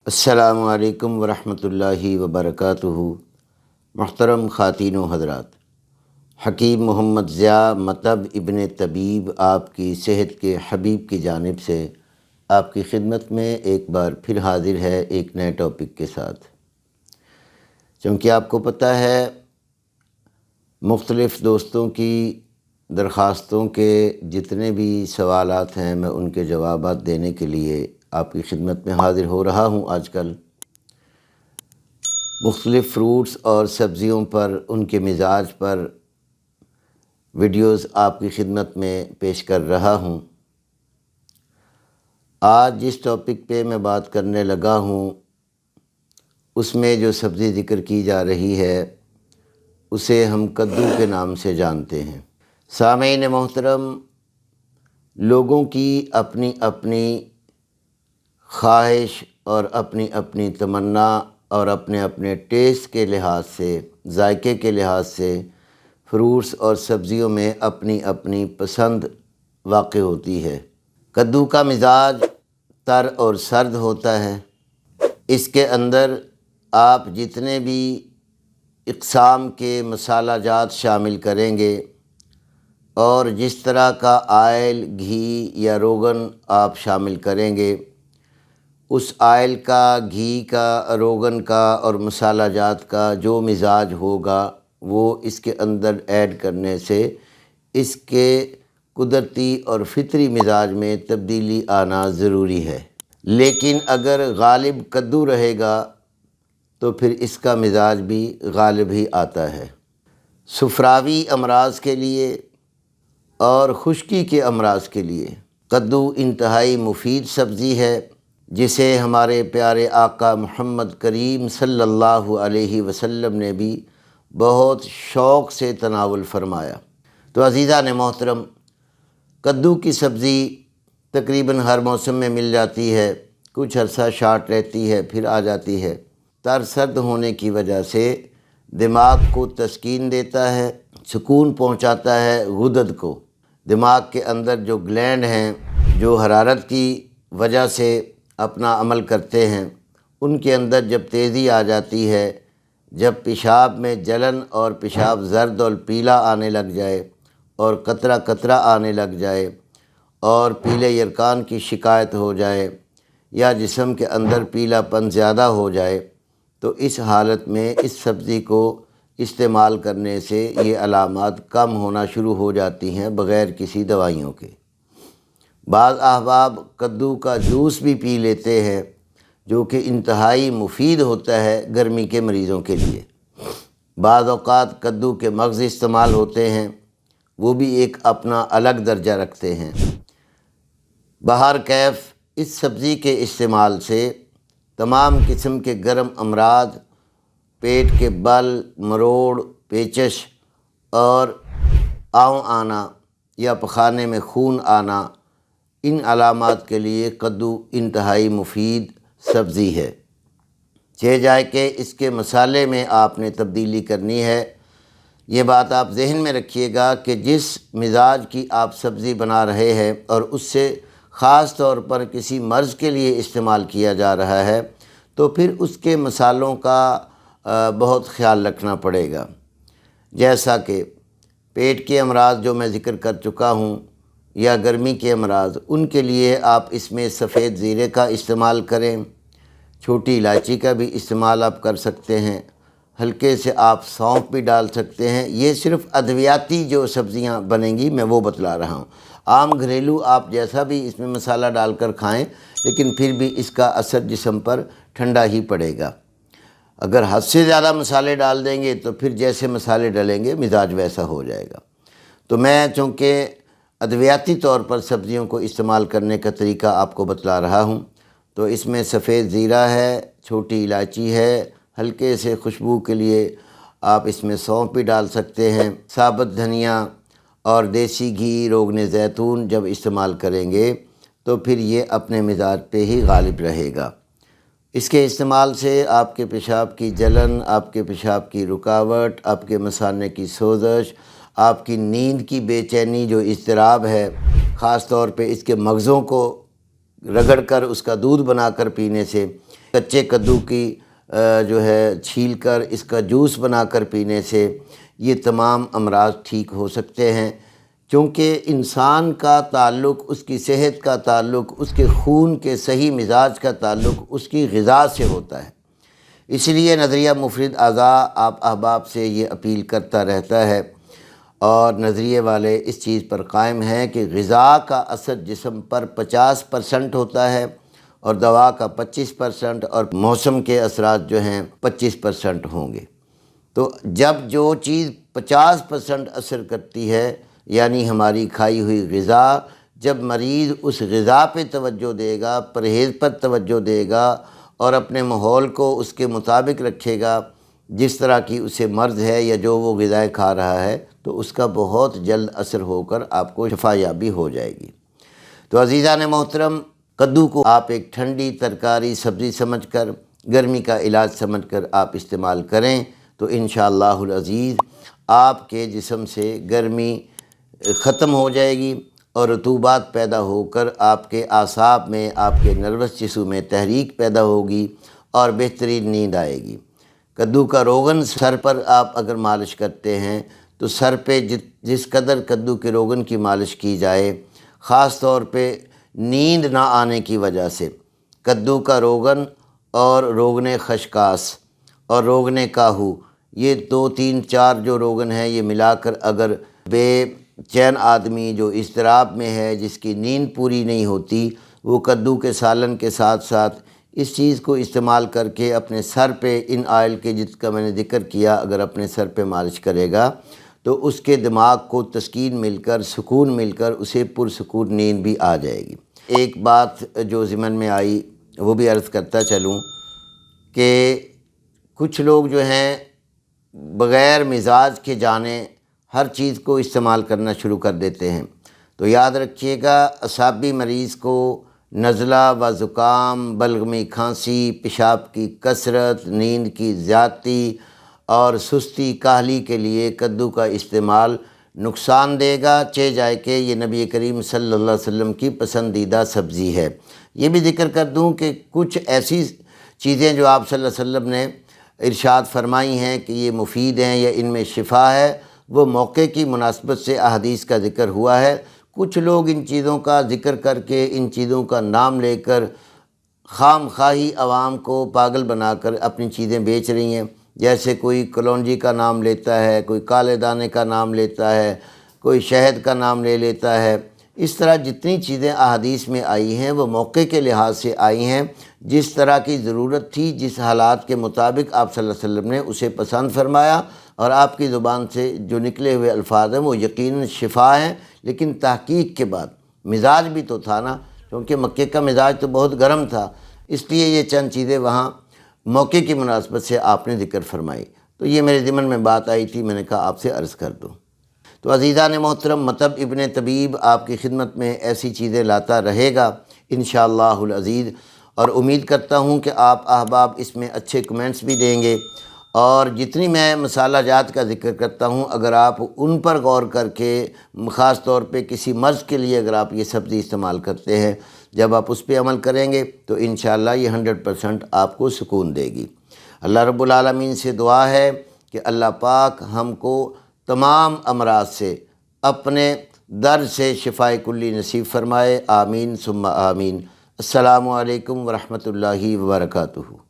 السلام علیکم ورحمۃ اللہ وبرکاتہ۔ محترم خواتین و حضرات، حکیم محمد ضیاء مطب ابن طبیب آپ کی صحت کے حبیب کی جانب سے آپ کی خدمت میں ایک بار پھر حاضر ہے ایک نئے ٹاپک کے ساتھ۔ چونکہ آپ کو پتہ ہے مختلف دوستوں کی درخواستوں کے جتنے بھی سوالات ہیں میں ان کے جوابات دینے کے لیے آپ کی خدمت میں حاضر ہو رہا ہوں۔ آج کل مختلف فروٹس اور سبزیوں پر ان کے مزاج پر ویڈیوز آپ کی خدمت میں پیش کر رہا ہوں۔ آج جس ٹاپک پہ میں بات کرنے لگا ہوں اس میں جو سبزی ذکر کی جا رہی ہے اسے ہم کدو کے نام سے جانتے ہیں۔ سامعین محترم، لوگوں کی اپنی اپنی خواہش اور اپنی اپنی تمنا اور اپنے اپنے ٹیسٹ کے لحاظ سے، ذائقے کے لحاظ سے فروٹس اور سبزیوں میں اپنی اپنی پسند واقع ہوتی ہے۔ کدو کا مزاج تر اور سرد ہوتا ہے۔ اس کے اندر آپ جتنے بھی اقسام کے مسالہ جات شامل کریں گے اور جس طرح کا آئل، گھی یا روغن آپ شامل کریں گے، اس آئل کا، گھی کا، روغن کا اور مسالہ جات کا جو مزاج ہوگا وہ اس کے اندر ایڈ کرنے سے اس کے قدرتی اور فطری مزاج میں تبدیلی آنا ضروری ہے۔ لیکن اگر غالب کدو رہے گا تو پھر اس کا مزاج بھی غالب ہی آتا ہے۔ سفراوی امراض کے لیے اور خشکی کے امراض کے لیے کدو انتہائی مفید سبزی ہے، جسے ہمارے پیارے آقا محمد کریم صلی اللہ علیہ وسلم نے بھی بہت شوق سے تناول فرمایا۔ تو عزیزان محترم، کدو کی سبزی تقریباً ہر موسم میں مل جاتی ہے، کچھ عرصہ شارٹ رہتی ہے پھر آ جاتی ہے۔ تر سرد ہونے کی وجہ سے دماغ کو تسکین دیتا ہے، سکون پہنچاتا ہے غدد کو۔ دماغ کے اندر جو گلینڈ ہیں جو حرارت کی وجہ سے اپنا عمل کرتے ہیں، ان کے اندر جب تیزی آ جاتی ہے، جب پیشاب میں جلن اور پیشاب زرد اور پیلا آنے لگ جائے اور قطرہ قطرہ آنے لگ جائے اور پیلے یرقان کی شکایت ہو جائے یا جسم کے اندر پیلا پن زیادہ ہو جائے، تو اس حالت میں اس سبزی کو استعمال کرنے سے یہ علامات کم ہونا شروع ہو جاتی ہیں بغیر کسی دوائیوں کے۔ بعض احباب کدو کا جوس بھی پی لیتے ہیں جو کہ انتہائی مفید ہوتا ہے گرمی کے مریضوں کے لیے۔ بعض اوقات کدو کے مغز استعمال ہوتے ہیں، وہ بھی ایک اپنا الگ درجہ رکھتے ہیں۔ بہر کیف اس سبزی کے استعمال سے تمام قسم کے گرم امراض، پیٹ کے بل، مروڑ، پیچش اور آؤں آنا یا پخانے میں خون آنا، ان علامات کے لیے کدو انتہائی مفید سبزی ہے۔ چہ جائے کہ اس کے مسالے میں آپ نے تبدیلی کرنی ہے۔ یہ بات آپ ذہن میں رکھیے گا کہ جس مزاج کی آپ سبزی بنا رہے ہیں اور اس سے خاص طور پر کسی مرض کے لیے استعمال کیا جا رہا ہے تو پھر اس کے مسالوں کا بہت خیال رکھنا پڑے گا۔ جیسا کہ پیٹ کے امراض جو میں ذکر کر چکا ہوں یا گرمی کے امراض، ان کے لیے آپ اس میں سفید زیرے کا استعمال کریں، چھوٹی الائچی کا بھی استعمال آپ کر سکتے ہیں، ہلکے سے آپ سونف بھی ڈال سکتے ہیں۔ یہ صرف ادویاتی جو سبزیاں بنیں گی میں وہ بتلا رہا ہوں۔ عام گھریلو آپ جیسا بھی اس میں مسالہ ڈال کر کھائیں لیکن پھر بھی اس کا اثر جسم پر ٹھنڈا ہی پڑے گا۔ اگر حد سے زیادہ مسالے ڈال دیں گے تو پھر جیسے مسالے ڈلیں گے مزاج ویسا ہو جائے گا۔ تو میں چونکہ ادویاتی طور پر سبزیوں کو استعمال کرنے کا طریقہ آپ کو بتلا رہا ہوں، تو اس میں سفید زیرہ ہے، چھوٹی الائچی ہے، ہلکے سے خوشبو کے لیے آپ اس میں سونف بھی ڈال سکتے ہیں، ثابت دھنیا اور دیسی گھی، روغن زیتون جب استعمال کریں گے تو پھر یہ اپنے مزاج پہ ہی غالب رہے گا۔ اس کے استعمال سے آپ کے پیشاب کی جلن، آپ کے پیشاب کی رکاوٹ، آپ کے مثانے کی سوزش، آپ کی نیند کی بے چینی جو اضطراب ہے، خاص طور پہ اس کے مغزوں کو رگڑ کر اس کا دودھ بنا کر پینے سے، کچے کدو کی جو ہے چھیل کر اس کا جوس بنا کر پینے سے یہ تمام امراض ٹھیک ہو سکتے ہیں، کیونکہ انسان کا تعلق، اس کی صحت کا تعلق، اس کے خون کے صحیح مزاج کا تعلق اس کی غذا سے ہوتا ہے۔ اس لیے نظریہ مفید اعضاء آپ احباب سے یہ اپیل کرتا رہتا ہے، اور نظریے والے اس چیز پر قائم ہیں کہ غذا کا اثر جسم پر 50% ہوتا ہے اور دوا کا 25%، اور موسم کے اثرات جو ہیں 25% ہوں گے۔ تو جب جو چیز 50% اثر کرتی ہے، یعنی ہماری کھائی ہوئی غذا، جب مریض اس غذا پہ توجہ دے گا، پرہیز پر توجہ دے گا اور اپنے ماحول کو اس کے مطابق رکھے گا جس طرح کی اسے مرض ہے یا جو وہ غذائیں کھا رہا ہے، تو اس کا بہت جلد اثر ہو کر آپ کو شفا یابی ہو جائے گی۔ تو عزیزان محترم، کدو کو آپ ایک ٹھنڈی ترکاری سبزی سمجھ کر، گرمی کا علاج سمجھ کر آپ استعمال کریں تو انشاءاللہ العزیز آپ کے جسم سے گرمی ختم ہو جائے گی اور رطوبات پیدا ہو کر آپ کے اعصاب میں، آپ کے نروس ٹشو میں تحریک پیدا ہوگی اور بہترین نیند آئے گی۔ کدو کا روغن سر پر آپ اگر مالش کرتے ہیں تو سر پہ جس قدر کدو کے روغن کی مالش کی جائے، خاص طور پہ نیند نہ آنے کی وجہ سے، کدو کا روغن اور روغن خشخاش اور روغن کاہو، یہ 2 3 4 جو روغن ہیں، یہ ملا کر اگر بے چین آدمی جو اضطراب میں ہے، جس کی نیند پوری نہیں ہوتی، وہ کدو کے سالن کے ساتھ ساتھ اس چیز کو استعمال کر کے اپنے سر پہ ان آئل کے جس کا میں نے ذکر کیا اگر اپنے سر پہ مالش کرے گا تو اس کے دماغ کو تسکین مل کر، سکون مل کر اسے پرسکون نیند بھی آ جائے گی۔ ایک بات جو ذہن میں آئی وہ بھی عرض کرتا چلوں کہ کچھ لوگ جو ہیں بغیر مزاج کے جانے ہر چیز کو استعمال کرنا شروع کر دیتے ہیں، تو یاد رکھیے گا اعصابی مریض کو نزلہ و زکام، بلغمی کھانسی، پیشاب کی کثرت، نیند کی زیادتی اور سستی، کاہلی کے لیے کدو کا استعمال نقصان دے گا، چہ جائے کہ یہ نبی کریم صلی اللہ علیہ وسلم کی پسندیدہ سبزی ہے۔ یہ بھی ذکر کر دوں کہ کچھ ایسی چیزیں جو آپ صلی اللہ علیہ وسلم نے ارشاد فرمائی ہیں کہ یہ مفید ہیں یا ان میں شفا ہے، وہ موقع کی مناسبت سے احادیث کا ذکر ہوا ہے۔ کچھ لوگ ان چیزوں کا ذکر کر کے، ان چیزوں کا نام لے کر خام خواہی عوام کو پاگل بنا کر اپنی چیزیں بیچ رہی ہیں، جیسے کوئی کلونجی کا نام لیتا ہے، کوئی کالے دانے کا نام لیتا ہے، کوئی شہد کا نام لے لیتا ہے۔ اس طرح جتنی چیزیں احادیث میں آئی ہیں وہ موقع کے لحاظ سے آئی ہیں، جس طرح کی ضرورت تھی، جس حالات کے مطابق آپ صلی اللہ علیہ وسلم نے اسے پسند فرمایا، اور آپ کی زبان سے جو نکلے ہوئے الفاظ ہیں وہ یقیناً شفا ہیں، لیکن تحقیق کے بعد مزاج بھی تو تھا نا، کیونکہ مکے کا مزاج تو بہت گرم تھا، اس لیے یہ چند چیزیں وہاں موقع کی مناسبت سے آپ نے ذکر فرمائی، تو یہ میرے ذہن میں بات آئی تھی، میں نے کہا آپ سے عرض کر دوں۔ تو عزیزان محترم، مطب ابن طبیب آپ کی خدمت میں ایسی چیزیں لاتا رہے گا انشاءاللہ العزیز، اور امید کرتا ہوں کہ آپ احباب اس میں اچھے کمنٹس بھی دیں گے، اور جتنی میں مسالہ جات کا ذکر کرتا ہوں اگر آپ ان پر غور کر کے، خاص طور پہ کسی مرض کے لیے اگر آپ یہ سبزی استعمال کرتے ہیں، جب آپ اس پہ عمل کریں گے تو انشاءاللہ یہ 100% آپ کو سکون دے گی۔ اللہ رب العالمین سے دعا ہے کہ اللہ پاک ہم کو تمام امراض سے، اپنے در سے شفائے کلی نصیب فرمائے، آمین ثم آمین۔ السلام علیکم ورحمۃ اللہ وبرکاتہ۔